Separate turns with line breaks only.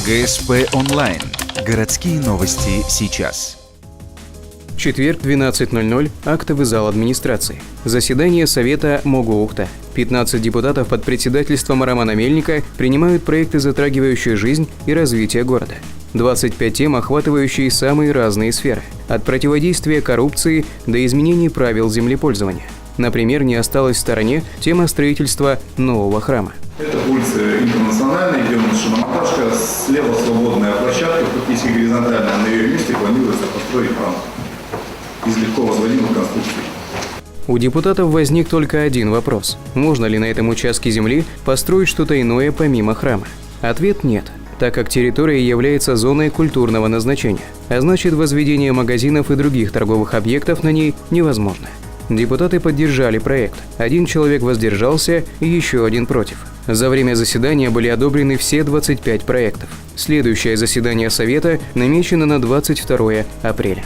ГСП онлайн. Городские новости сейчас.
Четверг, 12:00. Актовый зал администрации. Заседание Совета МОГУ-Ухта. 15 депутатов под председательством Романа Мельника принимают проекты, затрагивающие жизнь и развитие города. 25 тем, охватывающие самые разные сферы. От противодействия коррупции до изменений правил землепользования. Например, не осталась в стороне тема строительства нового храма.
Это улица Интернациональная, идем на шиномонтажка, слева свободная площадка, практически горизонтальная, на ее месте планируется построить храм из легко возводимых конструкций.
У депутатов возник только один вопрос: можно ли на этом участке земли построить что-то иное помимо храма? Ответ – нет, так как территория является зоной культурного назначения, а значит, возведение магазинов и других торговых объектов на ней невозможно. Депутаты поддержали проект, один человек воздержался и еще один против. За время заседания были одобрены все 25 проектов. Следующее заседание Совета намечено на 22 апреля.